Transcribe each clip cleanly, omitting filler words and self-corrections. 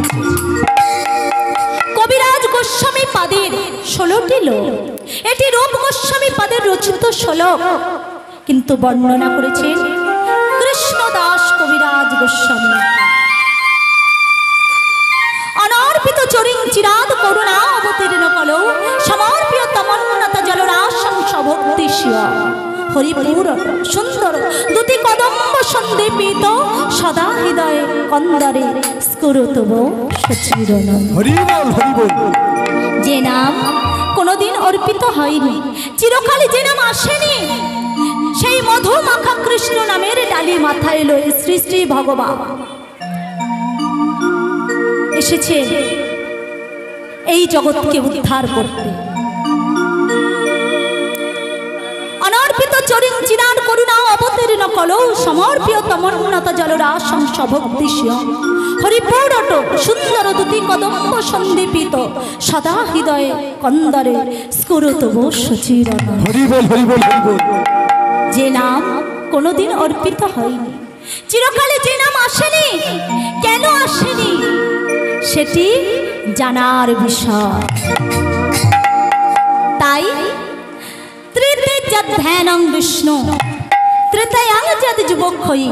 লিখেছে কবিরাজ গোস্বামী পাদের 16টি লোক। এটি রূপ গোস্বামী পাদের রচিত শ্লোক, কিন্তু বর্ণনা করেছেন কৃষ্ণদাস কবিরাজ গোস্বামী। অনর্পিত চরিং চিরাদ করুণা অবতীর্ণ কলৌ সমর্পিত তমন্নতা জলরাশং সভক্তিষ্য হরিপুর সুন্দর দুটি কদম্ব সন্দীপিত সদা হৃদয়ে কন্দরে স্ফুরতব সচিরন। হরি বল হরি বল। যে নাম কোনোদিন অর্পিত হয়নি, চিরকালে যে নাম আসেনি, সেই মধু মাখা কৃষ্ণ নামের ডালি মাথায় লয়ে শ্রী শ্রী ভগবান এসেছে এই জগৎকে উদ্ধার করতে। অনর্পিত চরিং চিরান করুণা অবতীর্ণ কলৌ সমর্পিত তমন্নতা জলরাশং সভক্তিষ্য হরিপুরট সুন্দর দুটি কদম্ব সন্দীপিত সদা হৃদয়ে কন্দরে স্ফুরতব সচিরন। হরি বল হরি বল হরি বল। যে নাম কোনোদিন অর্পিত হয়নি, চিরকালে যে নাম আসেনি, কেন আসেনি সেটি জানার বিষয়। তাই ত্রিতেজাত ধ্যানং বিষ্ণু ত্রেতায়াং যদ যুবক্ষয়ী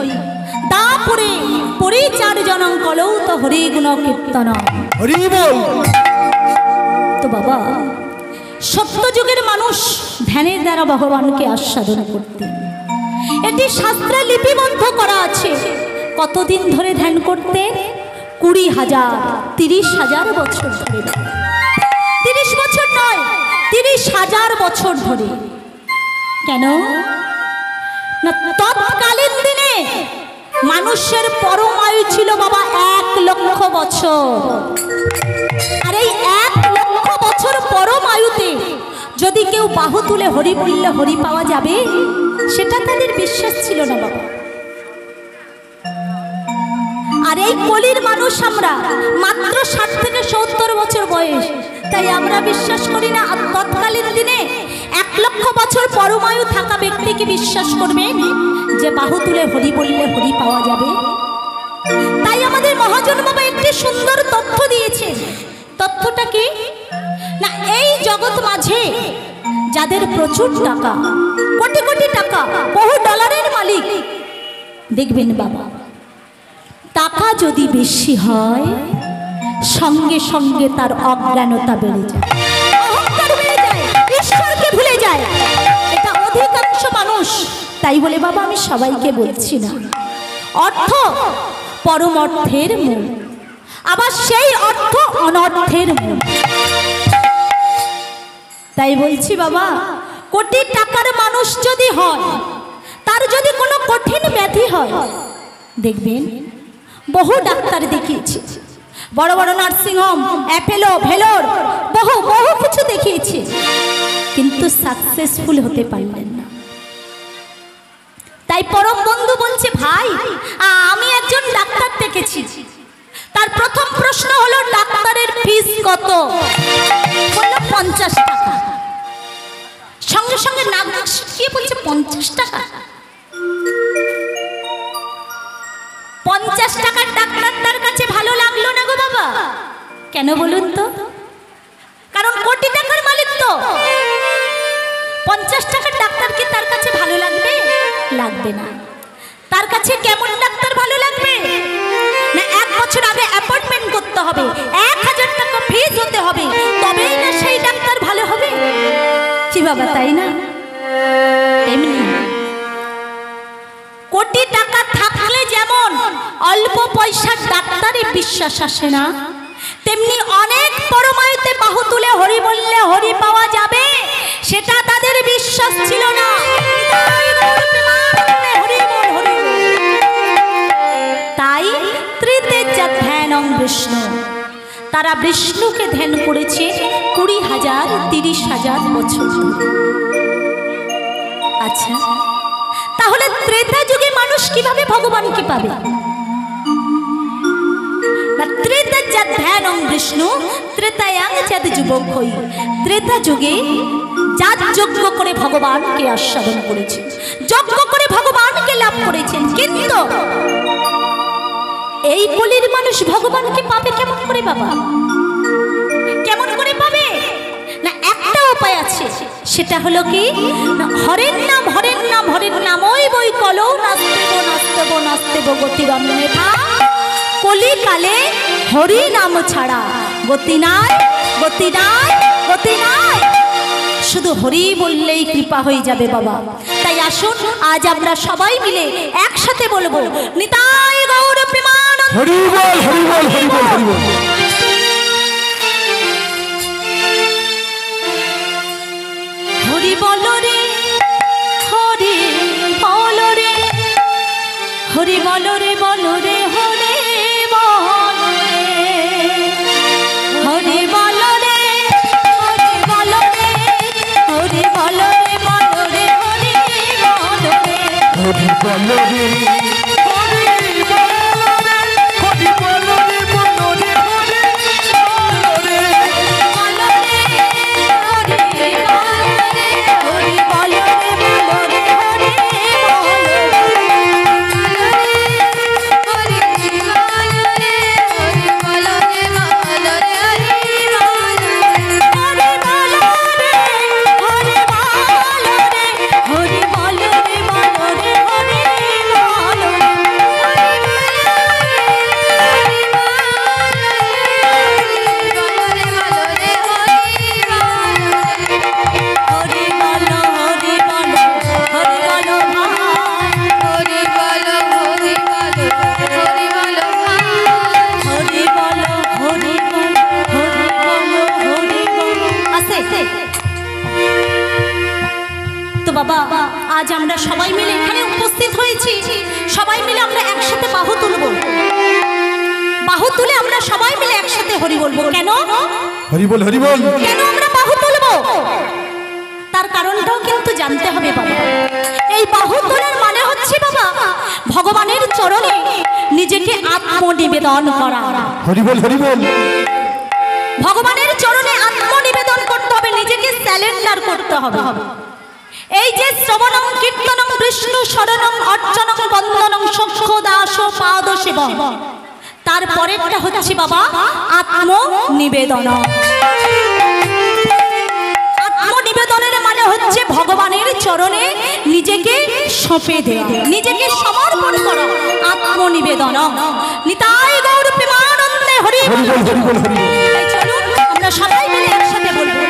দাপুরে পরিচার্যনং কলৌ তো হরি গুণ কীর্তন। হরি বল। তো বাবা, সত্যযুগের মানুষ ধ্যানের দ্বারা ভগবানকে আস্বাদন করতে, এটি শাস্ত্রে লিপিবদ্ধ করা আছে। কতদিন ধরে ধ্যান করতে? 20,000 30,000 বছর ধরে। 30 বছর নয়, 30,000 বছর ধরে। কেন না, তৎকালীন দিনে মানুষের পরম আয়ু ছিল বাবা 1 লক্ষ বছর। আর এই 1 লক্ষ বছর পরম আয়ুতে যদি কেউ বাহু তুলে হরি বললে হরি পাওয়া যাবে, সেটা তাদের বিশ্বাস ছিল না বাবা। আর এই কলির মানুষ আমরা, মাত্র 60 থেকে 70 বছর বয়স, তাই আমরা বিশ্বাস করি না। আর তৎকালীন দিনে 1 লক্ষ বছর পরমায়ু থাকা ব্যক্তিকে বিশ্বাস করবে যে বাহু তুলে হরি বললে হরি পাওয়া যাবে? তাই আমাদের মহাজন বাবা একটি সুন্দর তথ্য দিয়েছে। তথ্যটা কি না, এই জগৎ মাঝে যাদের প্রচুর টাকা, কোটি কোটি টাকা, বহু ডলারের মালিক, দেখবেন বাবা, টাকা যদি বেশি হয় সঙ্গে সঙ্গে তার অজ্ঞানতা বেড়ে যায়, অহংকার বেড়ে যায়, ঈশ্বরকে ভুলে যায়। এটা অধিকাংশ মানুষ। তাই বলে বাবা আমি সবাইকে বলছি না, অর্থ পরম অর্থের মূল, আবার সেই অর্থ অনর্থের মূল। তাই বলছি বাবা, কোটি টাকার মানুষ যদি হয়, তার যদি কোনো কঠিন ব্যাধি হয়, দেখবেন বহু ডাক্তার দেখিয়েছি, বড় বড় নার্সিংহোম, অ্যাপেলো, ভেলোর, বহু বহু কিছু দেখিয়েছি, কিন্তু সাকসেসফুল হতে পারলেন না। তাই পরম বন্ধু বলছে, ভাই আমি একজন ডাক্তার দেখেছি। তার প্রথম প্রশ্ন হলো, ডাক্তারের ফিস কত? বলল 50 টাকা। সঙ্গে সঙ্গে নাক শিখিয়ে বলছে 50 টাকা। 50 টাকার ডাক্তার তার কাছে ভালো লাগলো না গো বাবা। কেন বলুন তো? কারণ কোটি টাকার মালিক তো। 50 টাকার ডাক্তার কি তার কাছে ভালো লাগবে? লাগবে না। তার কাছে কেমন ডাক্তার ভালো লাগবে? না 1 বছর আগে অ্যাপয়েন্টমেন্ট করতে হবে, 1000 টাকা ফিস হতে হবে, তবেই না সেই ডাক্তার ভালো হবে। কি বাবা, তাই না? এমনি কোটি টাকা থাকলে যেমন অল্প পয়সার ডাক্তারে বিশ্বাস আসে না, তেমনি অনেক পরমায়ুতে বাহু তুলে হরি বললে হরি পাওয়া যাবে, সেটা তাদের বিশ্বাস ছিল না। তাই ত্রিতেজাত ধ্যানং বিষ্ণু, তারা বিষ্ণুকে ধ্যান করেছে 20,000 30,000 বছর। আচ্ছা, তাহলে ত্রেতা যুগে মানুষ কিভাবে ভগবানকে পাবে? না, ত্রিতেজাত ধ্যানং বিষ্ণু ত্রেতায়াং যদ যুবক্ষয়ী, ত্রেতা যুগে যার যজ্ঞ করে ভগবানকে আস্বাদন করেছে, যজ্ঞ করে ভগবানকে লাভ করেছেন। কিন্তু এই কলির মানুষ ভগবানকে পাবে কেমন করে? করে বাবা? কেমন করে পাবে? না একটা উপায় আছে, সেটা হলো কি, না হরের নাম হরের নাম হরের নাম, ওই বই কলো নাচতেব নাচতেব নাচতেব গতির অন্যথা, কলিকালে হরি নাম ছাড়া গতি নাই, গতি নাই, গতি নাই। শুধু হরি বললেই কৃপা হয়ে যাবে বাবা। তাই আসুন আজ আমরা সবাই মিলে একসাথে বলবো, নিতাই গৌর প্রেমানন্দ হরি বল, হরি বল, হরি বল, হরি বল। হরি বল রে, হরি বল রে, হরি বল রে, বল রে, হরি বল রে, হরি বল রে, হরি বল রে, হরি বল রে, বল রে, হরি বল রে, হরি বল রে, বাবা আজ আমরা সবাই মিলে এখানে উপস্থিত হয়েছি, সবাই মিলে আমরা একসাথে বাহু তুলব, বাহু তুলে আমরা সবাই মিলে একসাথে হরি বলবো। কেন হরি বল, হরি বল, কেন আমরা বাহু তুলব? তার কারণটাও কিন্তু জানতে হবে বাবা। এই বাহু তোলার মানে হচ্ছে বাবা ভগবানের চরণে নিজেকে আত্মনিবেদন করা। হরি বল, হরি বল। ভগবানের চরণে আত্মনিবেদন করতে হবে, নিজেকে স্যালেন্ডার করতে হবে। এই যে শ্রবণং কীর্তনং বিষ্ণু শরণং অর্চনং বন্দনং সখ্য দাস পাদ সেবং, তারপরেরটা হচ্ছে বাবা আত্মনিবেদন। আত্মনিবেদনের মানে হচ্ছে ভগবানের চরণে নিজেকে সঁপে দেওয়া, নিজেকে সমর্পণ করা, আত্মনিবেদন। নিতাই গৌর প্রেমানন্দে হরি বল, হরি বল, হরি বল। চলুন আমরা সবাই মিলে একসাথে বলবো,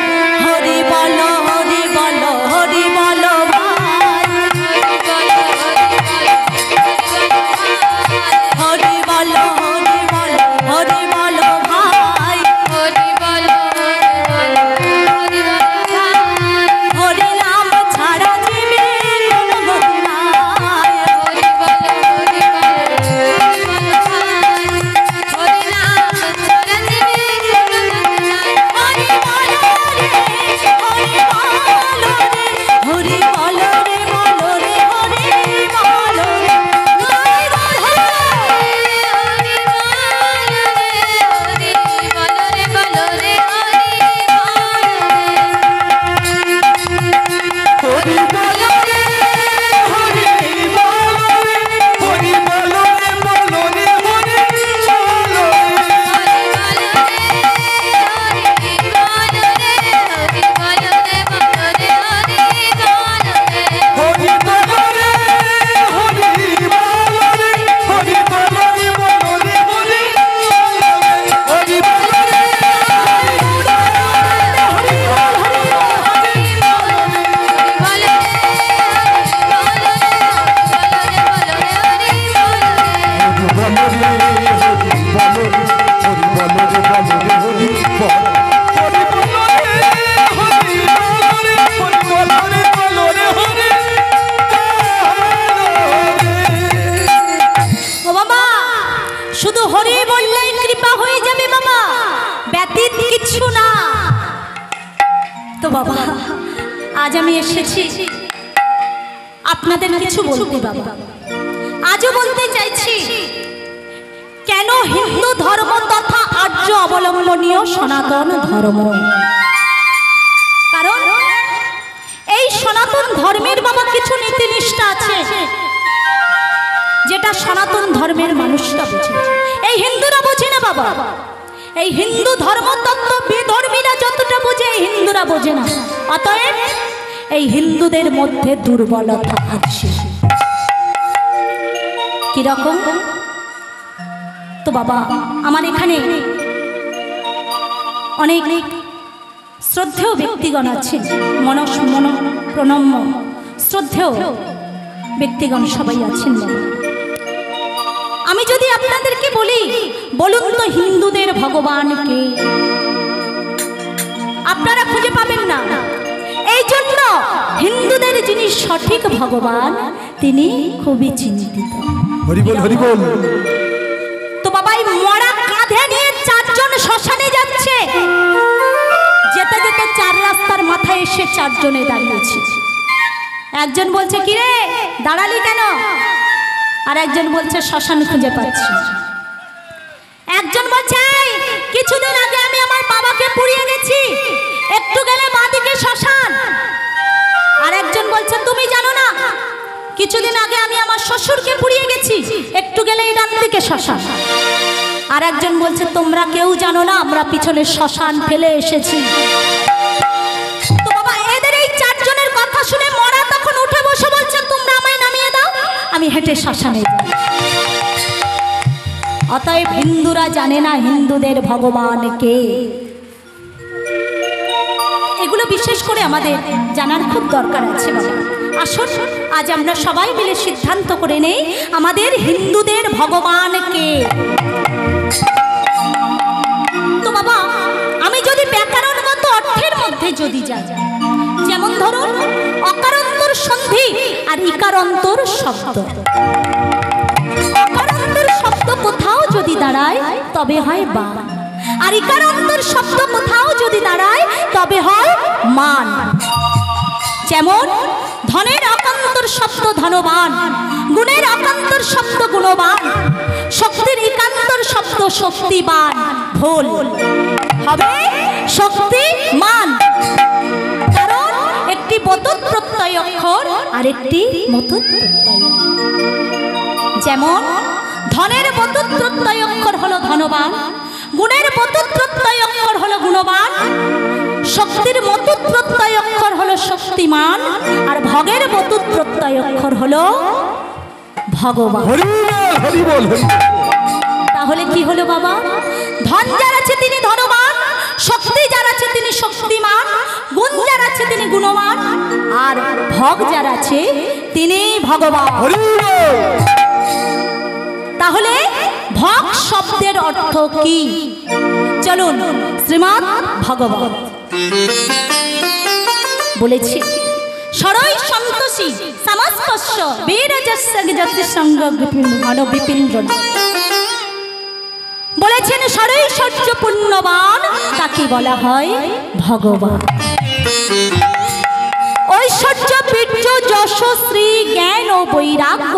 হরি বল, হরি বল, হরি বল ভাই, হরি বল, হরি বল, হরি বল ভাই, হরি নাম ছাড়া জীবের কোনো গতি নাই, হরি বল, হরি বাবা আজ আমি এসেছি আপনাদের কিছু বলতে। বাবা আজও বলতে চাইছি, কেন হিন্দু ধর্ম তথা আর্য অবলম্বনীয় সনাতন ধর্ম। কারণ এই সনাতন ধর্মের বাবা কিছু নীতি নিষ্ঠা আছে যেটা সনাতন ধর্মের মানুষরা বোঝে, এই হিন্দুরা বোঝে না বাবা। এই হিন্দু ধর্মতত্ত্ব বিধর্মীরা যতটা বোঝে হিন্দুরা বোঝে না। অতএব এই হিন্দুদের মধ্যে দুর্বলতা আছে। কিরকম? তো বাবা আমার এখানে অনেক শ্রদ্ধেয় ব্যক্তিগণ আছেন, প্রণম্য শ্রদ্ধেয় ব্যক্তিগণ সবাই আছেন। আমি যদি আপনাদেরকে বলি, বলুন তো হিন্দুদের ভগবান কে? আপনারা খুঁজে পাবেন না। এই জন্য হিন্দুদের যিনি সঠিক ভগবান তিনি খুবই চিন্তিত। হরি বল, হরি বল। তো বাবাই মরা কাঁধে নিয়ে চারজন শ্মশানে যাচ্ছে। যেতে যেতে চার রাস্তার মাথায় এসে চারজনে দাঁড়িয়েছে। একজন বলছে, কি রে দাঁড়ালি কেন? আর একজন বলছে, শ্মশান খুঁজে পাচ্ছি। একজন বলছে, কিছুদিন আগে আমি আমার বাবাকে পুড়িয়ে গেছি, একটু গেলে বাঁদিকে শ্মশান। আর একজন বলছে, তুমি জানো না কিছুদিন আগে আমি আমার শ্বশুরকে পুড়িয়ে গেছি, একটু গেলেই ডান দিকে শ্মশান। আর একজন বলছে, তোমরা কেউ জানো না আমরা পিছনে শ্মশান ফেলে এসেছি। তো বাবা এদের এই চারজনের কথা শুনে মরা তখন উঠে বসে বলছে, তোমরা আমায় নামিয়ে দাও, আমি হেঁটে শ্মশানে যাই। অতএব হিন্দুরা জানে না হিন্দুদের ভগবান কে। এগুলো বিশেষ করে আমাদের জানার খুব দরকার আছে বাবা। আসুন আজ আমরা সবাই মিলে সিদ্ধান্ত করে নেই আমাদের হিন্দুদের ভগবান কে। তো বাবা আমি যদি ব্যাকরণগত অর্থের মধ্যে যদি যাই, যেমন ধরুন অকারান্তর সন্ধি আর ইকারান্তর শব্দ। অকারান্তর শব্দ কোথাও যদি দাঁড়ায় তবে হয় বান, আর ইকারান্তর শব্দ কোথাও যদি দাঁড়ায় তবে হয় মান। যেমন ধনের অকান্তর শব্দ ধনবান, গুণের অকান্তর শব্দ গুণবান, শক্তির একান্তর শব্দ শক্তিবান। ভুল হবে শক্তিমান, কারণ একটি বতুত প্রত্যয় অক্ষর আর একটি মতুত প্রত্যয়। যেমন ধনের বতুত প্রত্যয় অক্ষর হলো ধনবান, গুণের বতুত প্রত্যয় অক্ষর হলো গুণবান, শক্তির মতুত প্রত্যয় অক্ষর হলো শক্তিমান, আর ভগের বতুত প্রত্যয় অক্ষর হলো ভগবান। তাহলে কি হলো বাবা? ধন যার আছে তিনি ধনবান, শক্তি যার আছে তিনি শক্তিমান, গুণ যার আছে তিনি গুণবান, আর ভগ যার আছে তিনি ভগবান। তাহলে ভগ শব্দের অর্থ কি? চলুন শ্রীমদ্ ভাগবত বলেছি, সরই সন্তোষী সমস্পর্শ বীরজস্য সঙ্গ বিপিন্দ্র। বলেছেন সরৈশ্বর্য পুণ্যবান তাকে বলা হয় ভগবান। ঐশ্বর্য বীর্য যশ শ্রী জ্ঞান ও বৈরাগ্য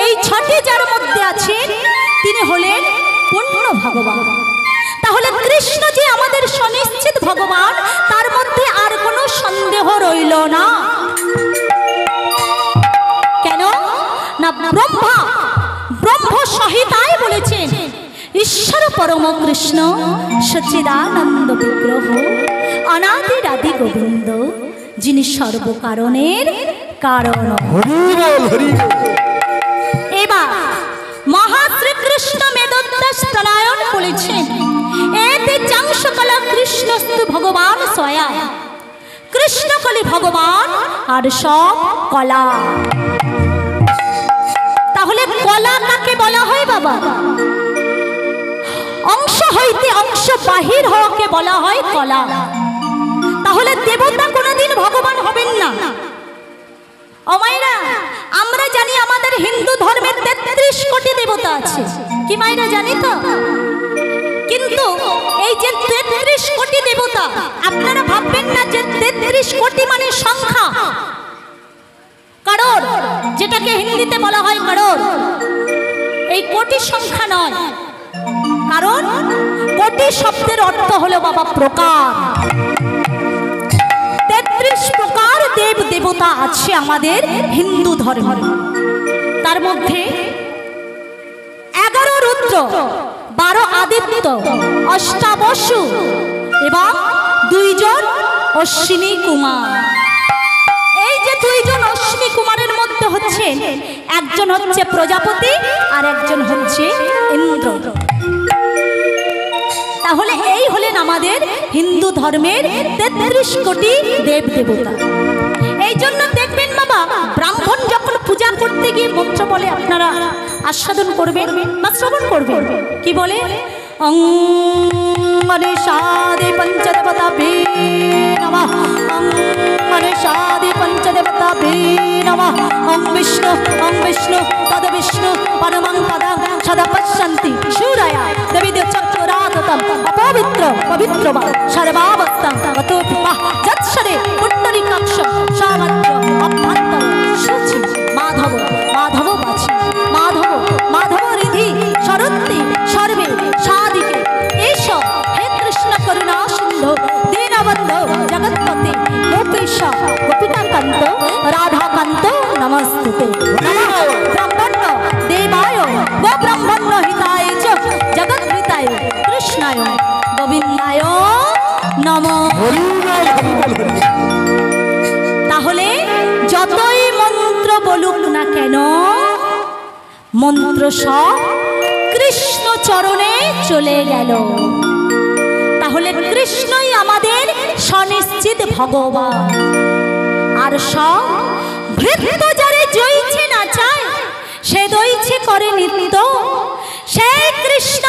এই ছটি যার মধ্যে আছেন তিনি হলেন পূর্ণ ভগবান। তাহলে কৃষ্ণ যে আমাদের সুনিশ্চিত ভগবান তার মধ্যে আর কোনো সন্দেহ রইল না। কেন না ব্রহ্ম সহিতায় বলেছেন ঈশ্বর পরম কৃষ্ণ সচ্চিদানন্দ বিগ্রহ অনাদির আদি গোবিন্দ যিনি সর্বকারণের কারণ। এবার মহাশ্রীকৃষ্ণ মেদোদ্দাস প্রণয়ন বলেছেন এতে চাংশকলা কৃষ্ণস্তু ভগবান স্বয়া। কৃষ্ণ কলি ভগবান আর সব কলা। তাহলে কলা কাকে বলা হয় বাবা? অংশ হইতে অংশ বাহির হওয়াকে বলা হয় কলা। তাহলে দেবতা কোনোদিন ভগবান হবেন না। ও মায়েরা, আমরা জানি আমাদের হিন্দু ধর্মের 33 কোটি দেবতা আছে। কি মায়েরা জানি তো? কিন্তু এই যে 33 কোটি দেবতা, আপনারা ভাববেন না যে 33 কোটি মানে সংখ্যা, করোড়, যেটাকে হিন্দিতে বলা হয় করোড়, এই কোটি সংখ্যা নয়। কারণ কোটি শব্দের অর্থ হলো বাবা প্রকার। 33 প্রকার দেব দেবতা আছে আমাদের হিন্দু ধর্মে। তার মধ্যে 11 রুদ্র, 12 আদিত্য, অষ্টাবসু এবং 2 জন অশ্বিনী কুমার। এই যে 2 জন অশ্বিনী কুমারের মধ্যে হচ্ছে একজন হচ্ছে প্রজাপতি আর একজন হচ্ছে ইন্দ্র। তাহলে এই হলেন আমাদের হিন্দু ধর্মের 33 কোটি দেব দেবতা। এই জন্য দেখবেন বাবা, ব্রাহ্মণ যখন পূজা করতে গিয়ে মন্ত্র বলে আপনারা আস্বাদন করবেন বা শ্রবণ করবেন। কি বলে? অং মনীষাদি পঞ্চদেবতাভ্যে নমঃ, অং মনীষাদি পঞ্চদেবতাভ্যে নমঃ, ওং বিষ্ণু তদ বিষ্ণু পরমং পদং সদা পশ্যন্তি শূরায়া দেবী চক্রাততম অপবিত্র পবিত্রবা সর্বাবস্থাং গতোপি যৎসরে পুণ্ডরীকাক্ষ সামদ্র অভ্যন্তর শুচি মাধব মাধব বাছি মাধব মাধব রিধি শরন্তি সর্বে সাদিকে এসব হে কৃষ্ণ করুণা সিন্ধু দীনবন্ধু জগৎপতি গোপীশ গোপিকাকান্ত রাধাকান্ত নমস্তুতে। ব্রহ্মণ্য দেবায় গো ব্রহ্মণ্য হিতায় চ জগৎহিতায় কৃষ্ণায় গোবিন্দায় নমঃ। তাহলে যতই মন্ত্র বলুক না কেন, মন্ত্র সব কৃষ্ণ চরণে চলে গেল। তাহলে কৃষ্ণই আমাদের সনিশ্চিত ভগবান। আর সব ভৃত্য যারে জয়ছে না চায়, সে দইছে করে নিত্য। সেই কৃষ্ণ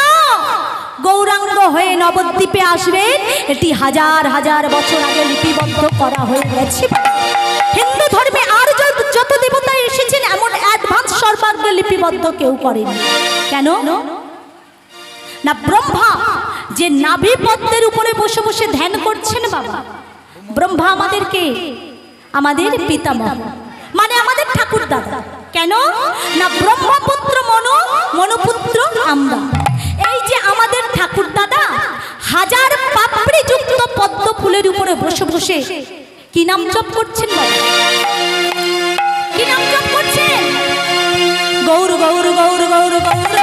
গৌরাঙ্গ হয়ে নবদ্বীপে আসবেন, এটি হাজার হাজার বছর আগে লিপিবদ্ধ করা হয়ে গেছে। হিন্দু ধর্মে আর যত দেবতা এসেছেন এমন অ্যাডভান্স সর্বাগ্রে লিপিবদ্ধ কেউ করেনি। কেন না? ব্রহ্মা যে নাভি পদ্মের উপরে বসে বসে ধ্যান করছেন বাবা, ব্রহ্মা আমাদেরকে আমাদের পিতামহ মানে আমাদের ঠাকুর দাদা। কেন না? ব্রহ্মপুত্র মনুপুত্র আমরা। এই যে আমাদের ঠাকুর দাদা হাজার পাপড়ি যুক্ত পদ্ম ফুলের উপরে বসে বসে কি নাম জপ করছেন বাবা? কি নাম জপ করছেন? গৌর গৌর গৌর গৌর গৌর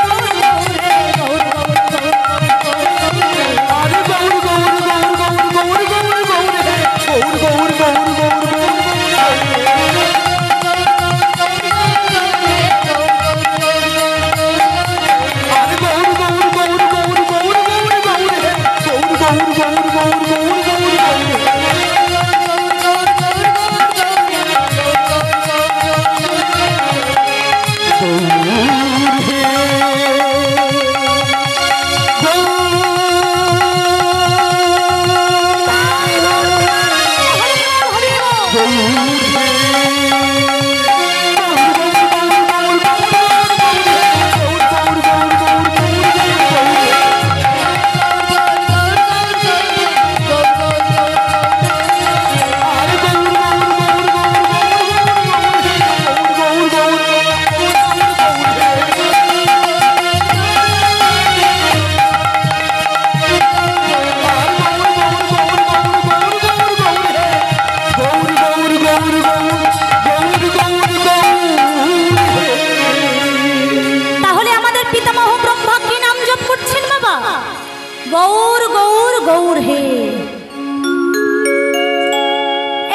গৌর গৌর গৌর হে।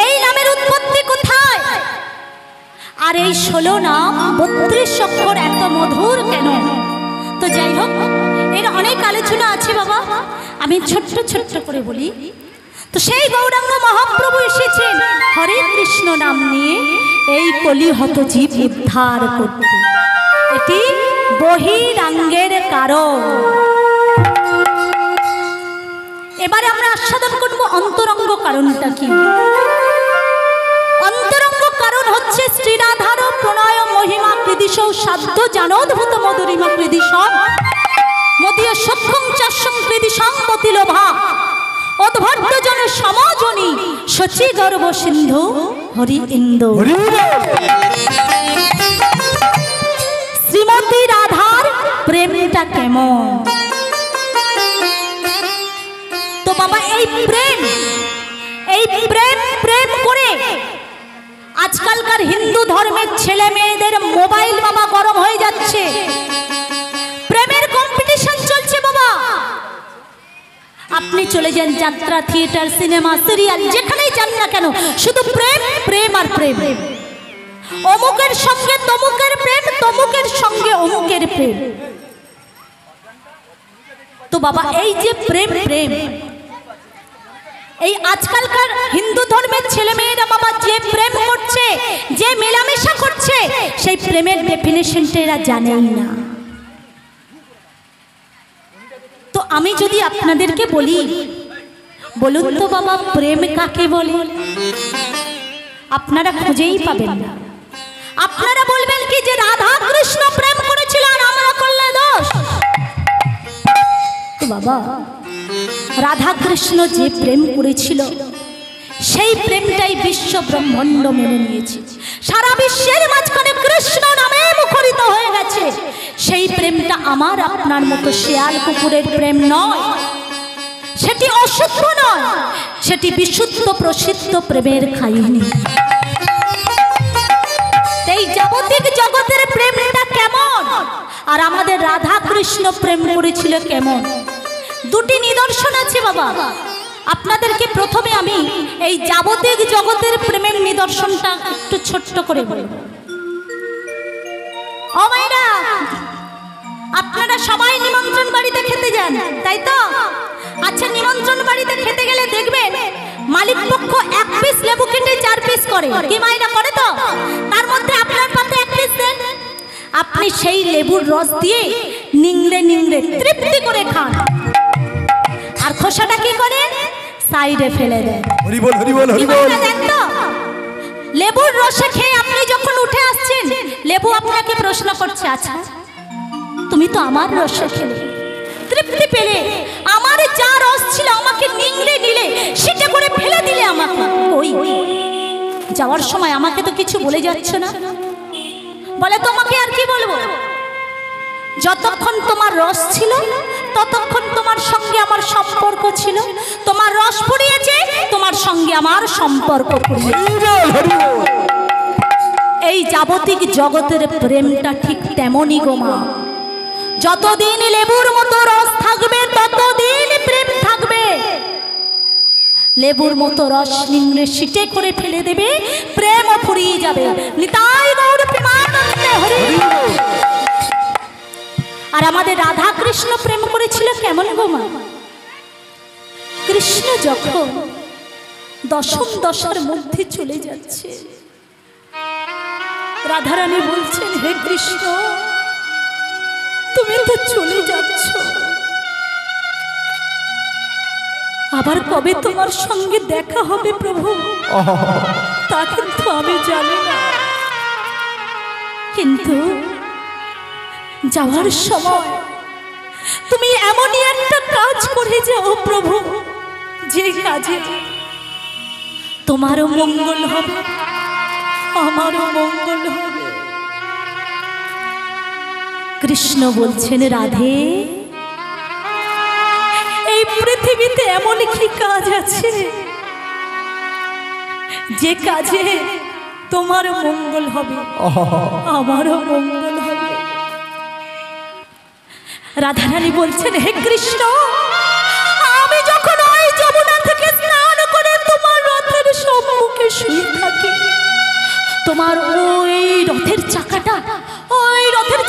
এই নামের উৎপত্তি কোথায়? আর এই 16 নাম 32 অক্ষর এত মধুর কেন? তো যাই হোক, এর অনেক আলোচনা আছে বাবা, আমি ছোট্ট ছোট্ট করে বলি। তো সেই গৌরাঙ্গ মহাপ্রভু এসেছেন হরে কৃষ্ণ নাম নিয়ে এই কলিহত জীব উদ্ধার করতে। এটি বহিরাঙ্গের কারণ। এবারে আমরা আস্বাদন করব অন্তরঙ্গ কারণটা কি। অন্তরঙ্গ কারণ হচ্ছে শ্রীরাধার প্রণয় মহিমা কৃদিশ সাধ্য জানোদ্ভূত মধুরিমা কৃদিশ মদীয় সক্ষং চাষং কৃদিশং মতিলোভা অদ্ভর্ত জন সমাজনী সচি গর্ভ সিন্ধু হরি ইন্দু। শ্রীমতী রাধার প্রেমটা কেমন? তো বাবা এই প্রেম প্রেম করে আজকালকার হিন্দু ধর্মের ছেলে মেয়েদের মোবাইল বাবা গরম হয়ে যাচ্ছে। প্রেমের কম্পিটিশন চলছে আপনি চলে যান যাত্রা, থিয়েটার, সিনেমা, সিরিয়াল, যেখানেই যান না কেন শুধু প্রেম, প্রেম আর প্রেম। অমুকের সঙ্গে তমুকের প্রেম, তমুকের সঙ্গে অমুকের প্রেম। তো বাবা এই যে প্রেম, প্রেম, এই আজকালকার হিন্দু ধর্মের ছেলে মেয়েরা বাবা যে প্রেম করছে, যে মেলামেশা করছে, সেই প্রেমের ডেফিনেশনটা এরা জানেই না। তো আমি যদি আপনাদেরকে বলি, বলুন তো বাবা প্রেম কাকে বলে? আপনারা খুঁজেই পাবেন না। আপনারা বলবেন কি যে রাধা কৃষ্ণ প্রেম করেছিল আর আমরা করলে দোষ। তো বাবা রাধা কৃষ্ণ যে প্রেম করেছিল সেই প্রেমটাই বিশ্ব ব্রহ্মাণ্ড মেনে নিয়েছে। সারা বিশ্বের মাঝখানে কৃষ্ণ নামে মুখরিত হয়ে গেছে। সেই প্রেমটা আমার আপনার মতো শেয়াল কুকুরের প্রেম নয়, সেটি অশুদ্ধ নয়, সেটি বিশুদ্ধ প্রসিদ্ধ প্রেমের কাহিনী। এই জাগতিক জগতের প্রেমটা কেমন আর আমাদের রাধা কৃষ্ণ প্রেম করেছিল কেমন, দুটি নিদর্শন আছে বাবা। আপনাদেরকে প্রথমে আমি এই জাগতিক জগতের প্রেমের নিদর্শনটা একটু ছোট্ট করে বলব। ও মায়েরা, আপনারা সবাই নিমন্ত্রণ বাড়িতে খেতে যান, তাই তো? আচ্ছা, নিমন্ত্রণ বাড়িতে খেতে গেলে দেখবেন মালিক পক্ষ 1 পিস লেবু কেটে 4 পিস করে, কি মায়েরা করে? তো তার মধ্যে আপনার পাতে 1 পিস দেন। আপনি সেই লেবুর রস দিয়ে নিংড়ে নিংড়ে তৃপ্তি করে খান, আর খোসাটা কি করে সাইডে ফেলে দেন। হরি বল, হরি বল, হরি বল। দেন তো লেবুর রসে খেয়ে আপনি যখন উঠে আসছেন, লেবু আপনাকে প্রশ্ন করছে, আচ্ছা তুমি তো আমার রসে খেলে, তৃপ্তি পেলে, আমার যা রস ছিল আমাকে নিংড়ে নিলে, সেটা করে ফেলে দিলে আমাকে, ওই যাওয়ার সময় আমাকে তো কিছু বলে যাচ্ছ না। বলে তোমাকে আর কি বলবো, যতক্ষণ তোমার রস ছিল ততক্ষণ তোমার সঙ্গে আমার সম্পর্ক ছিল, তোমার রস ফুরিয়েছে, তোমার সঙ্গে আমার সম্পর্ক ফুরিয়েছে। এই জাগতিক জগতের প্রেমটা ঠিক তেমনই গো মা। যতদিন লেবুর মতো রস থাকবে ততদিন প্রেম থাকবে। লেবুর মতো রস নিংড়ে সিটে করে ফেলে দেবে, প্রেমও ফুরিয়ে যাবে। নিতাই গৌর প্রেমানন্দে হরি। আর আমাদের রাধা কৃষ্ণ প্রেম করেছিল কেমন গো মা? কৃষ্ণ যখন দশম দশার মধ্যে চলে যাচ্ছে, রাধারানী বলছেন, হে কৃষ্ণ তুমি তো চলে যাচ্ছ, আবার কবে তোমার সঙ্গে দেখা হবে প্রভু তা কিন্তু আমি জানি না, কিন্তু যাওয়ার সময় তুমি এমনই একটা কাজ করে যাও প্রভু, যে কাজে তোমারও মঙ্গল হবে, আমারও মঙ্গল হবে। কৃষ্ণ বলছেন, রাধে এই পৃথিবীতে এমন কি কাজ আছে যে কাজে তোমার মঙ্গল হবে, আমারও মঙ্গল হবে। রাধারানী বলছেন, হে কৃষ্ণ আমি যখন ওই যমুনা থেকে স্নান করে তোমার রথের সম্মুখে শুয়ে থাকি, তোমার ওই রথের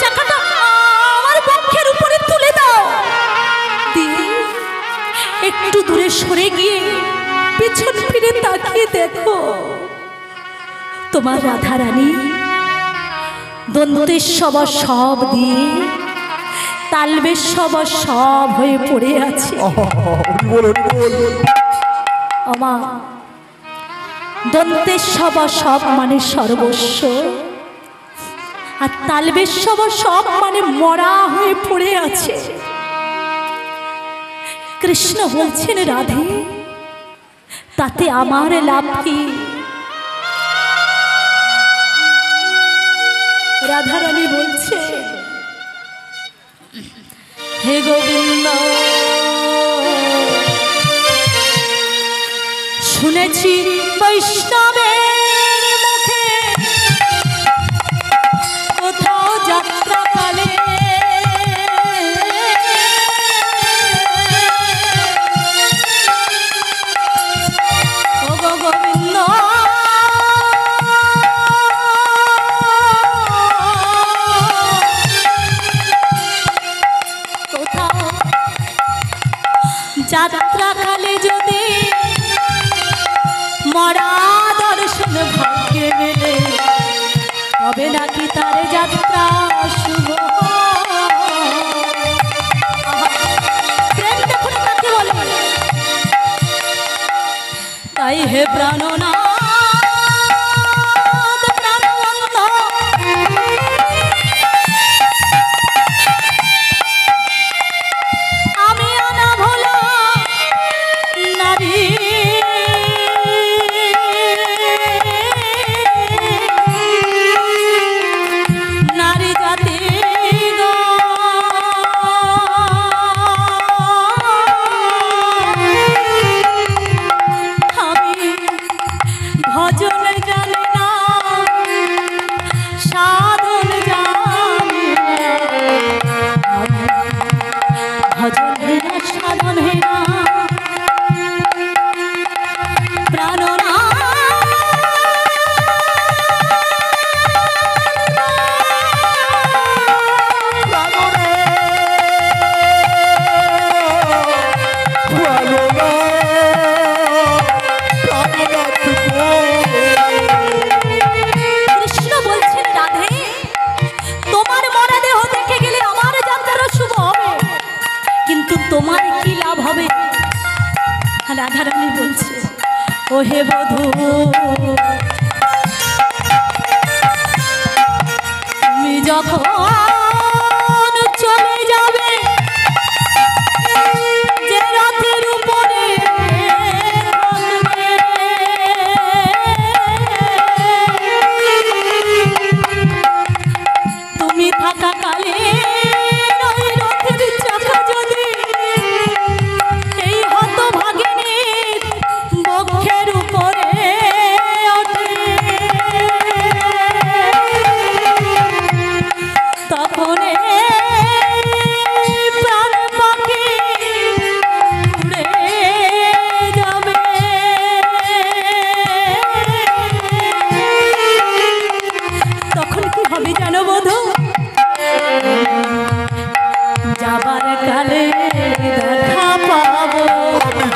চাকাটা আমার বক্ষের উপরে তুলে দাও, দিয়ে একটু দূরে সরে গিয়ে পিছন ফিরে তাকিয়ে দেখো তোমার রাধারানী দন্তেশ্বর সব দিয়ে তালবেশ্বর সব হয়ে পড়ে আছে। আমা দন্তেশ্বর সব মানে সর্বস্ব, আর তালবেশ্বর সব মানে মরা হয়ে পড়ে আছে। কৃষ্ণ বলছেন, রাধে তাতে আমার লাভ কি? রাধারানী বলছে, হে গোবিন্দ শুনেছি বৈষ্ণবের মুখে কোথাও যাত্রাকালে যাত্রাকালে যদি মরা দর্শন ভাগ্যে মেলে তবে নাকি তার যাত্রা শুভ প্রেম দেখুন কাকে বলে তাই হে প্রাণনা রাধারানী বলছে ও হে বধূ তুমি যখন চলে যাবে যে রথের উপরে তুমি থাকা কালে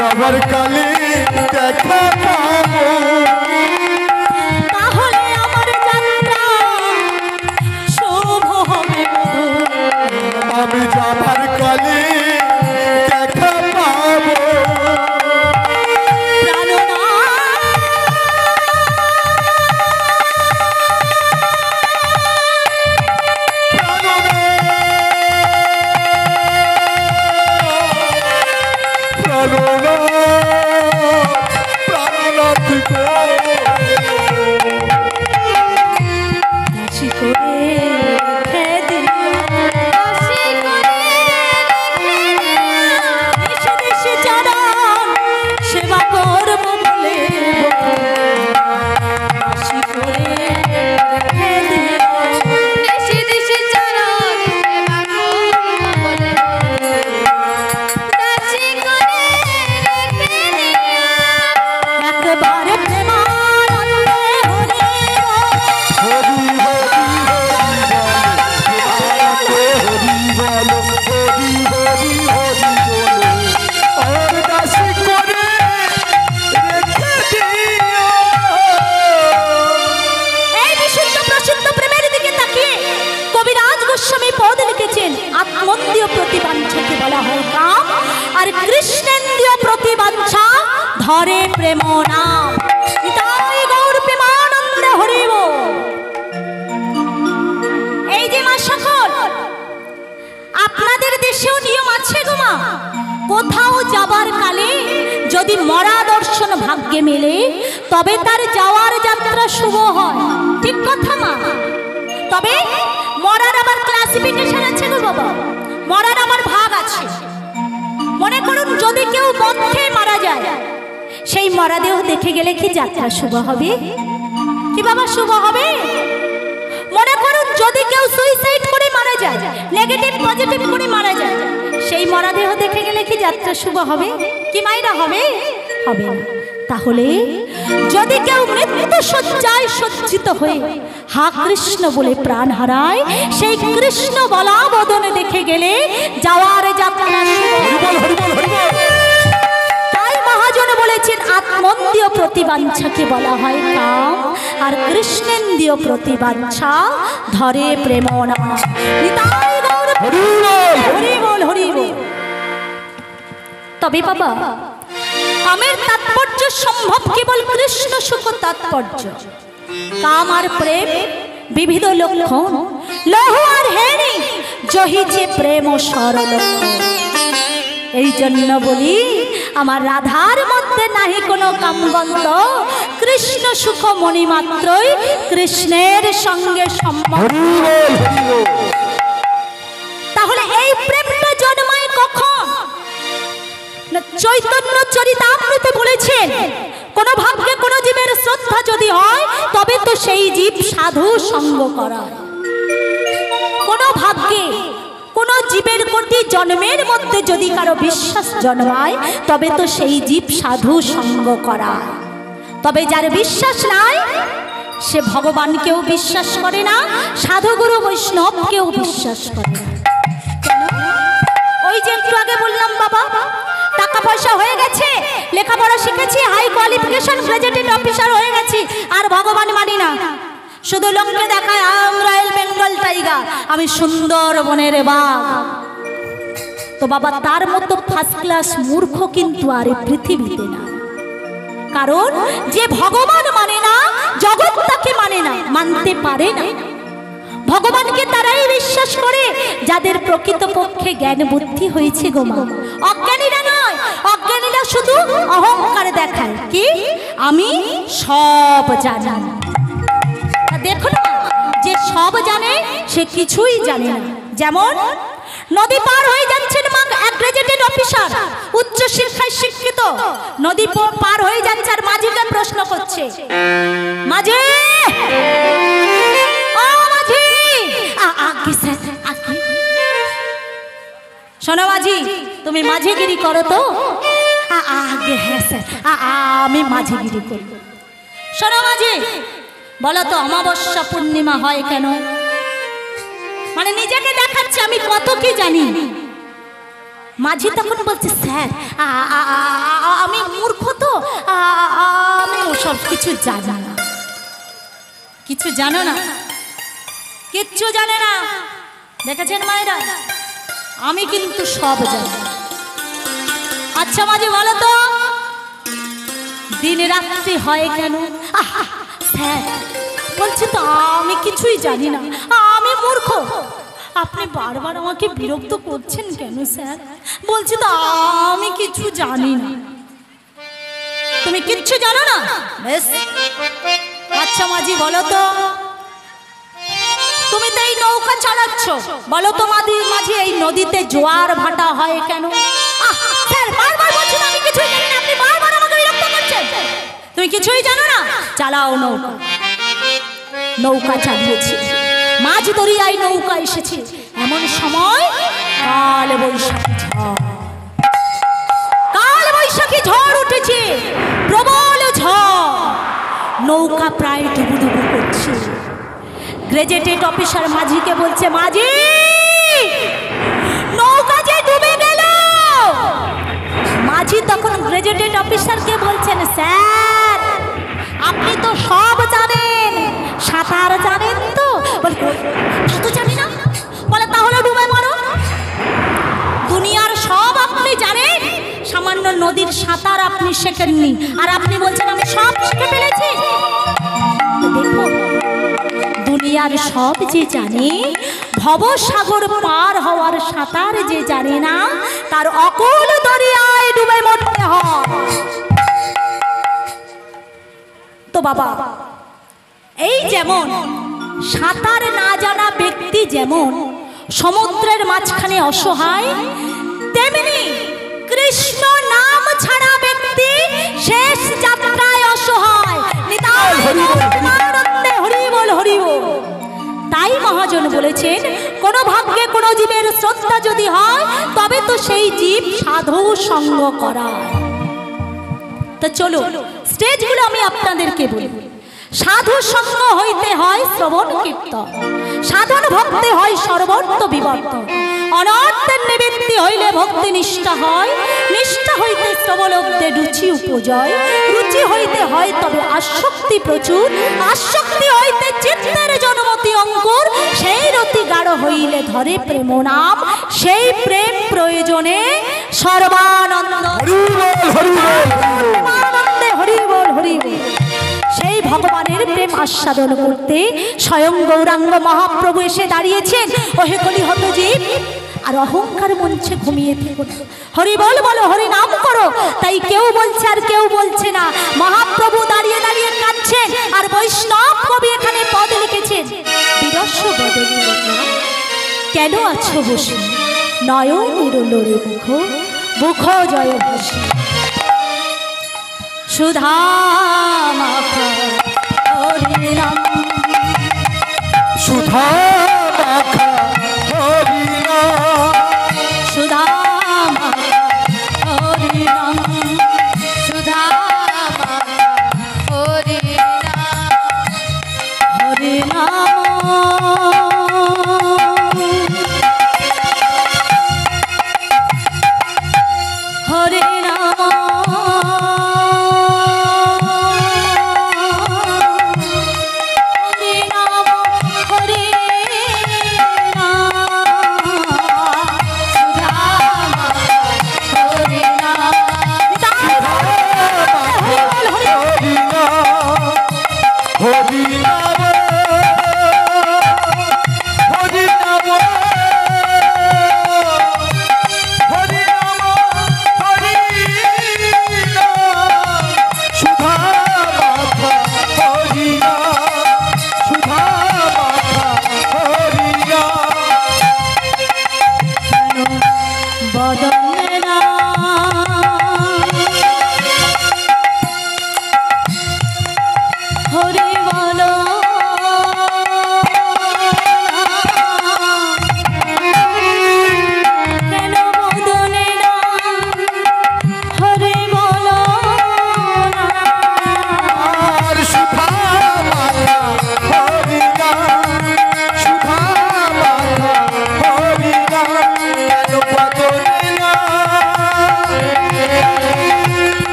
যাবার কালে দেখা পাবো তাহলে আমার যাত্রা শুভ হবে আমি যাবার কালে দেখা পাবো আত্মন্দ্রীয় প্রতিবাঞ্ছাকে বলা হয় কাম আর কৃষ্ণেন্দ্রীয় প্রতিবাঞ্ছা ধরে প্রেম নাম তাই গৌর প্রেমানন্দ হরিব এই যে মা সকল আপনাদের দেশেও নিয়ম আছে গো মা কোথাও যাবার কালে যদি মরা দর্শন ভাগ্যে মেলে তবে তার যাওয়ার যাত্রা শুভ হয় ঠিক কথা মা তবে মরার আবার ক্লাসিফিকেশন আছে গো বাবা মরার আমার ভাগ আছে মনে করুন যদি কেউ মধ্যে মারা যায় সেই মরাদেহ দেখে গেলে কি যাত্রা শুভ হবে কি বাবা শুভ হবে মনে করুন যদি কেউ সুইসাইড করে মারা যায় নেগেটিভ পজিটিভ করে মারা যায় সেই মরাদেহ দেখে গেলে কি যাত্রা শুভ হবে কি মাইরা হবে হবে না তাহলে যদি কেউ মৃত্যু শয্যায় সজ্জিত হয়ে হা কৃষ্ণ বলে প্রাণ হারায় সেই কৃষ্ণ বলা বদনে দেখে গেলে যাওয়ার যাত্রা শুভ। প্রতিবাঞ্ছাকে বলা হয় কাম, আর কৃষ্ণেন্দ্রীয় প্রতিবাঞ্ছা ধরে প্রেম নাম। নিতাই গৌর হরি বল হরি বল। তবে বাবা, কামের তাৎপর্য সম্ভব কেবল কৃষ্ণ সুখ তাৎপর্য। কাম আর প্রেম বিবিধ লক্ষণ, লৌহ আর হেরি জহিছে প্রেম সরল। এই জন্য বলি আমার রাধার মধ্যে নাহি কোনো কামগন্ধ, কৃষ্ণ সুখ মনি মাত্রই কৃষ্ণের সঙ্গে সম্বন্ধ। তাহলে এই প্রেমটা জন্মায় কখন? চৈতন্য চরিতামৃতে বলেছেন, কোন ভাগ্যে কোন জীবের শ্রদ্ধা যদি হয় তবে তো সেই জীব সাধু সঙ্গ করায়। কোন ভাগ্যে কোন জীবের প্রতি জন্মের মধ্যে যদি কারো বিশ্বাস জন্মায় তবে তো সেই জীব সাধু সঙ্গ করায়। তবে যার বিশ্বাস নাই সে ভগবানকেও বিশ্বাস করে না, সাধুগুরু বৈষ্ণবকেও বিশ্বাস করে না। ওই যে একটু আগে বললাম বাবা, টাকা পয়সা হয়ে গেছে, লেখাপড়া শিখেছি, হাই কোয়ালিফিকেশন গ্রাজুয়েটেড অফিসার হয়ে গেছি, আর ভগবান মানি না। শুধু লোককে দেখায় আম রয়্যাল বেঙ্গল টাইগার, আমি সুন্দর বনের বাঘ। তো বাবা, তার মতো ফার্স্ট ক্লাস মূর্খ কিন্তু আর এই পৃথিবীতে না। কারণ যে ভগবান মানে না, জগৎ তাকে মানে না, মানতে পারে না। ভগবানকে তারাই বিশ্বাস করে যাদের প্রকৃতপক্ষে জ্ঞান বুদ্ধি হয়েছে গো মা। অজ্ঞানীরা নয়, অজ্ঞানীরা শুধু অহংকার দেখায় কি আমি সব জানি। দেখো না, যে সব জানে সে কিছুই জানে না। যেমন নদী পার হয়ে যাচ্ছেন মা, এক গ্রাজুয়েটেড অফিসার, উচ্চ শিক্ষায় শিক্ষিত, নদী পার হয়ে যাচ্ছে আর মাঝিকে প্রশ্ন করছে, মাঝি শোনো মাঝি, তুমি মাঝিগিরি করো তো? আগে হ্যাঁ স্যার, আমি মাঝিগিরি করি। শোনো মাঝি, বলো তো অমাবস্যা পূর্ণিমা হয় কেন? মানে নিজেকে দেখাচ্ছে আমি কত কি জানি। মাঝি তখন বলছে, স্যার আমি মূর্খ তো, আমি ওসব কিছু জানি না। কিছু জানো না? কিচ্ছু জানে না। দেখেছেন মায়েরা, আমি কিন্তু সব জানি। আচ্ছা মাঝি বলো তো দিন রাত্রি হয় কেন? স্যার বলছি তো আমি কিছুই জানি না, আমি মূর্খ। আপনি বারবার আমাকে বিরক্ত করছেন কেন স্যার? বলছি তো আমি কিছু জানি না। তুমি কিচ্ছু জানো না? বেশ, আচ্ছা মাঝি বলো তো, তুমি তো এই নৌকা চালাচ্ছ, বলো তো মাঝি এই নদীতে জোয়ার ভাটা হয় কেন? স্যার বারবার বলছেন আমি কিছুই জানি না, আপনি বারবার আমাকে বিরক্ত করছেন। তুমি কিছুই জানো না? চালাও নৌকা। নৌকা চালিয়েছি, মাঝ দরিয়ায় নৌকা এসেছে, এমন সময় কাল বৈশাখী ঝড় উঠেছে, প্রবল ঝড়, নৌকা প্রায় ডুবুডুবু করছে। গ্রাজুয়েটেড অফিসার মাঝিকে বলছে, মাঝি নৌকা যে ডুবে গেল। মাঝি তখন গ্রাজুয়েটেড অফিসারকে বলছেন, স্যার আপনি তো সব জানেন, সাঁতার জানেন তো? বলে তা তো জানি না। বলে তাহলে ডুবে মরো। দুনিয়ার সব আপনি জানেন, সামান্য নদীর সাঁতার আপনি শেখেননি, আর আপনি বলছেন আমি সব শিখে ফেলেছি। দেখো, দুনিয়ার সব যে জানে, ভবসাগর পার হওয়ার সাঁতার যে জানে না, তার অকুল দরিয়ায় ডুবে মরতে হয়। তো বাবা, এই যেমন সাঁতার না জানা ব্যক্তি যেমন সমুদ্রের মাঝখানে অসহায়, তেমনি কৃষ্ণ নাম ছাড়া ব্যক্তি শেষ যাত্রায় অসহায়। হরি বল হরি বল। তাই মহাজন বলেছেন, কোন ভাগ্যে কোন জীবের শ্রদ্ধা যদি হয় তবে তো সেই জীব সাধু সঙ্গ করায়। তো চলো স্টেজগুলো আমি আপনাদেরকে বলি। সাধু সঙ্গ হইতে হয় শ্রবণ কীর্তন, সাধন ভক্তি হয় সর্বত্র বিবর্তন, অনর্থের নিবৃত্তি হইলে ভক্তি নিষ্ঠা হয়, নিষ্ঠা হইতে শ্রবণ কেবলোক্তে রুচি উপজয়, রুচি হইতে হয় তবে আসক্তি প্রচুর, আসক্তি হইতে চিত্তের জনমতি অঙ্কুর, সেই রতি গাঢ় হইলে ধরে প্রেম নাম, সেই প্রেম প্রয়োজনে সর্বানন্দ। আনন্দে হরি বল হরি বল। সেই ভগবানের প্রেম আস্বাদন করতে স্বয়ং গৌরাঙ্গ মহাপ্রভু এসে দাঁড়িয়েছেন। ওহে কলিহত জীব, আর অহংকার মঞ্চে ঘুমিয়ে থেকো না, হরি বল বলো, হরি নাম করো। তাই কেউ বলছে আর কেউ বলছে না, মহাপ্রভু দাঁড়িয়ে দাঁড়িয়ে কাঁদছেন। আর বৈষ্ণব কবি এখানে পদ লিখেছেন, বিরস বদনে কেন আছো বসে, নয়নের লোরে মুখ, মুখ জয় ভাসি, সুধা মাখা হরি নাম, সুধা মাখা হরি নাম, সুধা মাখা হরি নাম, সুধা মাখা হরি নাম, হরি নাম, হরি নাম,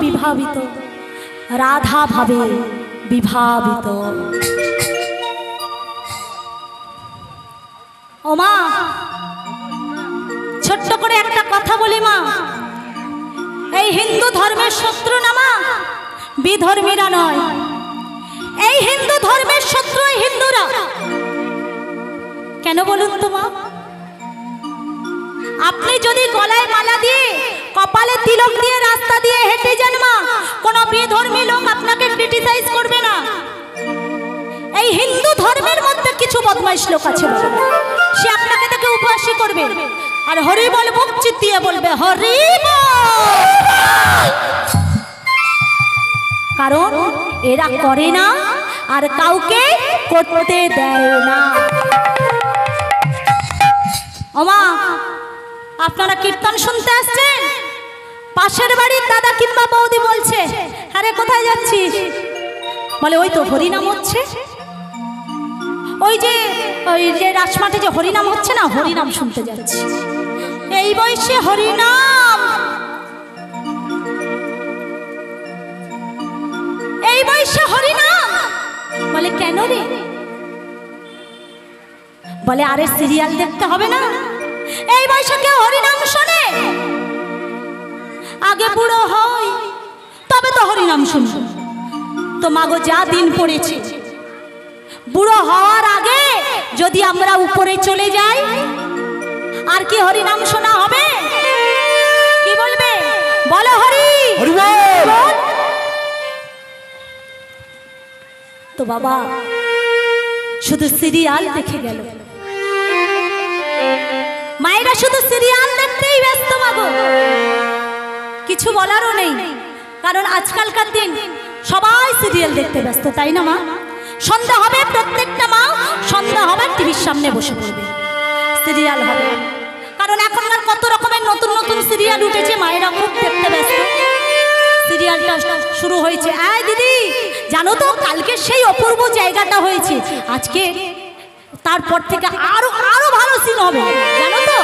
বিভাবিত, রাধা ভাবে বিভাবিত। ও মা, ছোট্ট করে একটা কথা বলি মা, এই হিন্দু ধর্মের শত্রু না মা, বিধর্মীরা নয়। এই হিন্দু ধর্মের শত্রু এই হিন্দুরা। কেন বলুন তো মা? আপনি যদি গলায় মালা দিয়ে, কপালে তিলক দিয়ে রাস্তা দিয়ে হেঁটে যান মা, কোনো বিধর্মী লোক আপনাকে ক্রিটিসাইজ করবে না। এই হিন্দু ধর্মের মধ্যে কিছু বদমাইশ লোক আছে, সে আপনাকে দেখে উপহাসই করবে, আর হরি বল মুখ চিতিয়ে বলবে হরি বল, কারণ এরা করে না আর কাউকে করতে দেয় না। ওমা, আপনারা কীর্তন শুনতে আসছেন? পাশের বাড়ির দাদা কিংবা বৌদি বলছে, আরে কোথায় যাচ্ছিস? বলে ওই তো হরিনাম হচ্ছে, ওই যে রাজমাঠে যে হরিনাম হচ্ছে না, হরিনাম শুনতে যাচ্ছি। এই বয়সে হরিনাম, এই বয়সে হরিনাম? বলে কেন রে? বলে আরে সিরিয়াল দেখতে হবে না? এই বয়সে কেউ হরিনাম শোনে? আগে বুড়ো হয় তবে তো হরিনাম শুনবো। তো মাগো যা দিন পড়েছে, বুড়ো হওয়ার আগে যদি আমরা উপরে চলে যাই, আর কি হরিনাম শোনা হবে? কি বলবে? বলো হরি বল। তো বাবা শুধু সিরিয়াল দেখে গেল, মায়েরা শুধু সিরিয়াল দেখতেই ব্যস্ত মাগো, কিছু বলারও নেই। কারণ আজকালকার দিন সবাই সিরিয়াল দেখতে ব্যস্ত, তাই না মা? সন্ধ্যা হবে, প্রত্যেকটা মা সন্ধ্যা হবে টিভির সামনে বসে পড়বে, সিরিয়াল হবে। কারণ এখনকার কত রকমের নতুন নতুন সিরিয়াল উঠেছে, মায়েরা খুব দেখতে ব্যস্ত। সিরিয়ালটা শুরু হয়েছে, আয় দিদি জানো তো কালকে সেই অপূর্ব জায়গাটা হয়েছে, আজকে তারপর থেকে আরো আরো ভালো সিন হবে, জানো তো?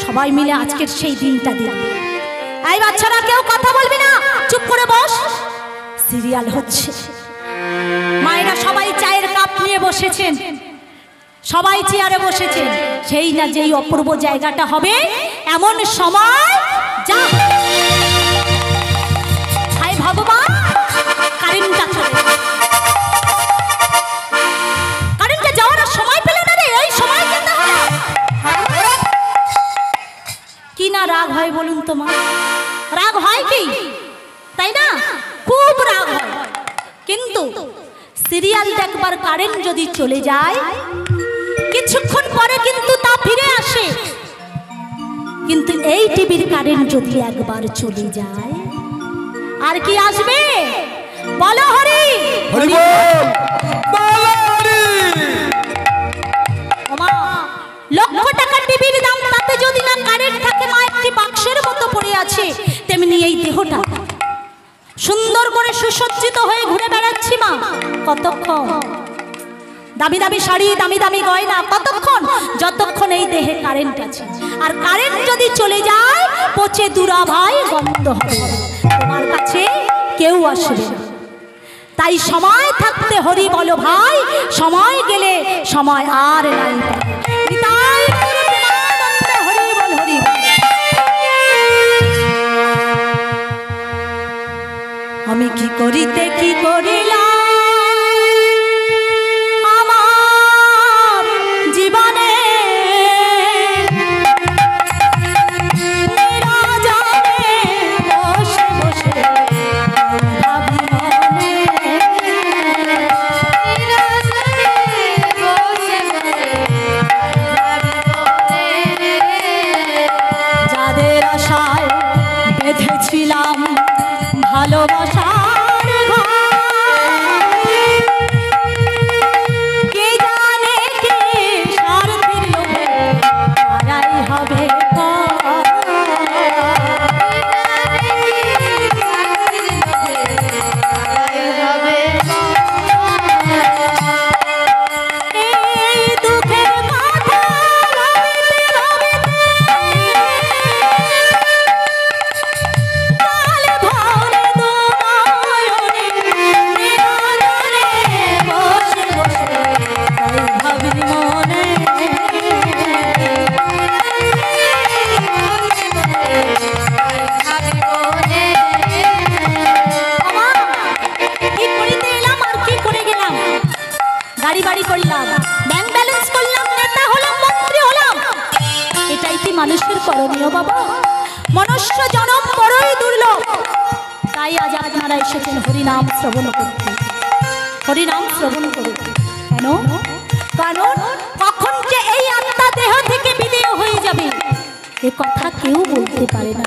সবাই মিলে আজকের সেই দিনটা দিন। এই বাচ্চারা কেউ কথা বলবি না, চুপ করে বস, সিরিয়াল হচ্ছে। মায়েরা সবাই চায়ের কাপ নিয়ে বসেছেন, সবাই চেয়ারে বসেছেন, সেই না যেই অপূর্ব জায়গাটা হবে এমন সময় যা হায় ভগবান, কারেন্টটা চলে, কারেন্টটা যাওয়ার সময় পেল না রে, এই সময় যেতে হবে। কি না রাগ হয় বলুন তো মা? রাগ হয় কি, তাই না? খুব রাগ হয়। কিন্তু সিরিয়াল দেখবার কারেন্ট যদি চলে যায় কিছুক্ষণ পরে কিন্তু তা ফিরে আসে, কিন্তু এই টিভির কারেন্ট যদি একবার চলে যায় আর কি আসবে? বলো হরি হরি বল, বল হরি। ওমা, লক্ষ টাকা টিভির দাম, তাতে যদি না কারেন্ট থাকে মা একটি বাক্সের মতো পড়ে আছে, তেমনি এই দেহটা সুন্দর করে সুসজ্জিত হয়ে ঘুরে বেড়াচ্ছি মা কতক্ষণ? দামি দামি শাড়ি, দামি দামি গয়না, কতক্ষণ? যতক্ষণ এই দেহে কারেন্ট আছে। আর কারেন্ট যদি চলে যায় পচে দুরা ভাই গন্ধ হবে, তোমার কাছে কেউ আসবে না। তাই সময় থাকতে হরি বলো ভাই, সময় গেলে সময় আর নাই। নিতাই গৌর প্রেমানন্দে হরি বল, হরি বল। আমি কি করিতে কি করিলাম ভালোবাসার কে জানে কে স্বার্থের লোভে হারাই হবে। মানুষের করণীয় বাবা, মনুষ্য জনম বড়ই দুর্লভ। তাই আজ আপনারা এসেছেন হরিনাম শ্রবণ করতে, হরিনাম শ্রবণ করতে। কেন? কারণ কখন যে এই আত্মা দেহ থেকে বিদেয় হয়ে যাবে এ কথা কেউ বলতে পারে না।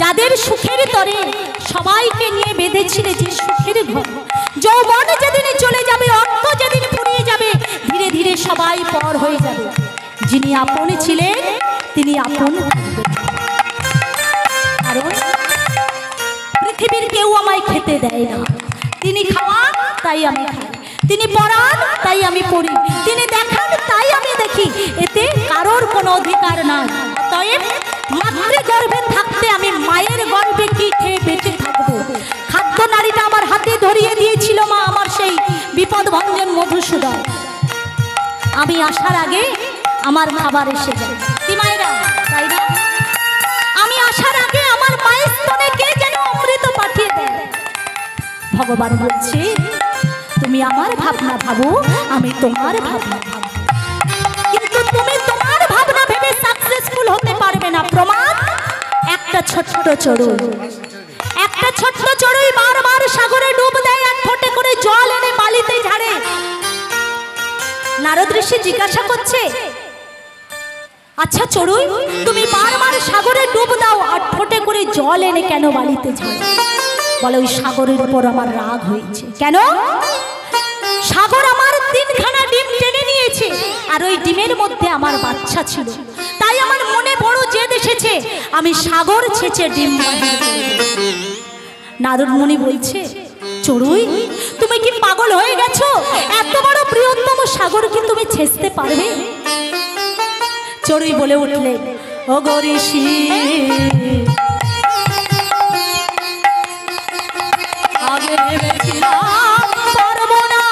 যাদের সুখের তরে সবাইকে নিয়ে বেঁধেছিলে যে সুখের ঘর, যৌবন যেদিন চলে যাবে, অর্থ যেদিন ফুরিয়ে যাবে, ধীরে ধীরে সবাই পর হয়ে যাবে। যিনি আপন ছিলেন তিনি আপন থাকবেন। কারণ পৃথিবীর কেউ আমায় খেতে দেয় না, তিনি খাওয়ান তাই আমি খাই, তিনি পড়ান তাই আমি পড়ি, তিনি দেখান তাই আমি দেখি, এতে কারোর কোনো অধিকার নাই। অতএব মাতৃগর্ভে থাকতে আমি মায়ের গর্ভে কি খেয়ে বেঁচে থাকবো? খাদ্য নারীটা আমার হাতে ধরিয়ে দিয়েছিল মা, আমার সেই বিপদ ভঞ্জন মধুসূদন। আমি আসার আগে আমার খাবার এসে যায়, কি মায়েরা, তাই না? আমি আসার আগে আমার মায়ের স্তনে কে যেন অমৃত পাঠিয়ে দেয়। ভগবান বলছে তুমি আমার ভাবনা ভাবো, আমি তোমার ভাবনা ভাবো, কিন্তু তুমি তোমার ভাবনা ভেবে সাকসেসফুল হতে পারবে না। প্রমাণ একটা ছোট্ট চড়ুই, একটা ছোট্ট চড়ুই বারবার সাগরে ডুব দেয়, এক ফোঁটে করে জল এনে বালিতে ঝাড়ে। নারদ ঋষি জিজ্ঞাসা করছে, আচ্ছা চড়ুই, তুমি বারবার সাগরে ডুব দাও আর ফোঁটে করে জল এনে কেন বালিতে ঝাড়ো? বলে ওই সাগরের উপর আমার রাগ হয়েছে। কেন? সাগর আমার 3খানা ডিম টেনে নিয়েছে, আর ওই ডিমের মধ্যে আমার বাচ্চা ছিল, তাই আমার মনে বড় জেদ এসেছে, আমি সাগর ছেঁচে ডিম বাহির করে দেব। নারদ মুনি বলছে, চড়ুই তুমি কি পাগল হয়ে গেছো? এত বড় বৃহত্তম সাগর কি তুমি ছেঁচতে পারবে? চড়ুই বলে উঠলে, ও গো ঋষি, আগে ভেবেছিলাম পারবো না,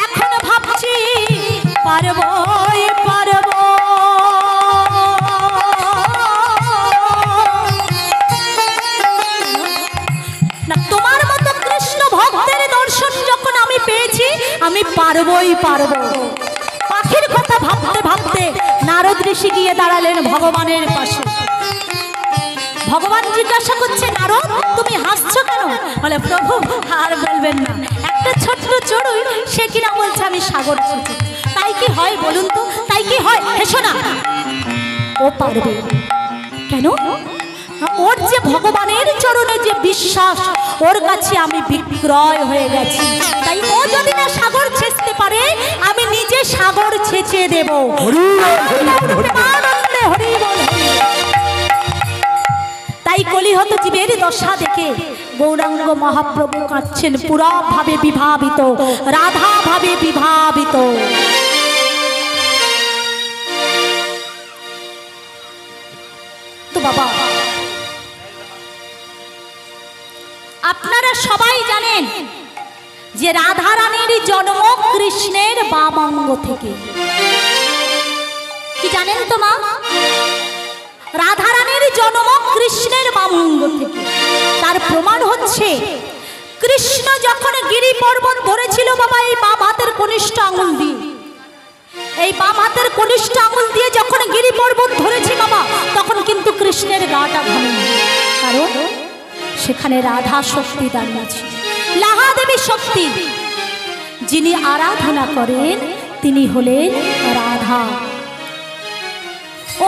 এখন ভাবছি পারবোই পারবো। না, তোমার মতো কৃষ্ণ ভক্তের দর্শন যখন আমি পেয়েছি, আমি পারবোই পারবো। পাখির কথা ভাবতে ভাবতে নারদ ঋষি গিয়ে দাঁড়ালেন ভগবানের পাশে। ভগবান জিজ্ঞাসা করছে, নারদ তুমি হাসছো কেন? বলে, প্রভু আর বলবেন না, একটা ছোট্ট চড়ুই সে কিনা বলছে আমি সাগর ছেঁচে। তাই কি হয় বলুন তো? তাই কি হয়? হেসো না, ও পারবে। কেন? ওর যে ভগবানের চরণে যে বিশ্বাস, ওর কাছে আমি বিক্রয় হয়ে গেছি, তাই ও যদি না সাগর ছেঁচতে পারে, আমি নিজে সাগর ছেঁচে দেব। তাই কলিহত জীবের দশা দেখে গৌরাঙ্গ মহাপ্রভু কাঁদছেন, পুরা ভাবে বিভাবিত, রাধা ভাবে বিভাবিত। তো বাবা, আপনারা সবাই জানেন যে রাধা রানীর জন্ম কৃষ্ণের বাম অঙ্গ থেকে। কি জানেন তো মা? রাধা রানীর জন্ম কৃষ্ণের বাম অঙ্গ থেকে। তার প্রমাণ হচ্ছে, কৃষ্ণ যখন গিরি পর্বত ধরেছিল বাবা এই বাম হাতের কনিষ্ঠ আঙুল দিয়ে, এই বাম হাতের কনিষ্ঠ আঙুল দিয়ে যখন গিরি পর্বত ধরেছি বাবা, তখন কিন্তু কৃষ্ণের গাটা ভাঙেনি, কারণ সেখানে রাধা শক্তি দাঁড়িয়ে ছিল। লাহা দেবী শক্তি, যিনি আরাধনা করেন তিনি হলেন রাধা।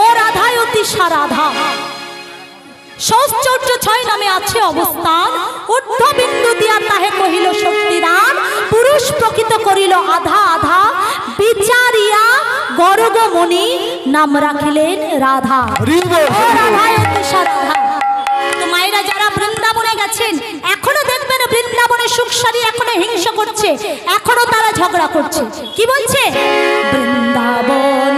ও রাধায় অতিশা রাধা, সৌশ্চর্য 6 নামে আছে অবস্থান, ঊর্ধ্ব বিন্দু দিয়া তাহে কহিল শক্তিদান, পুরুষ প্রকৃত করিল আধা আধা, বিচারিয়া গরগমণি নাম রাখিলেন রাধা। ও রাধায় অতিশা রাধা। তো মায়েরা যারা বৃন্দাবনে গেছেন, এখনো দেখবেন বৃন্দাবনে সুখসারী এখনো হিংসা করছে, এখনো তারা ঝগড়া করছে। কি বলছে? বৃন্দাবন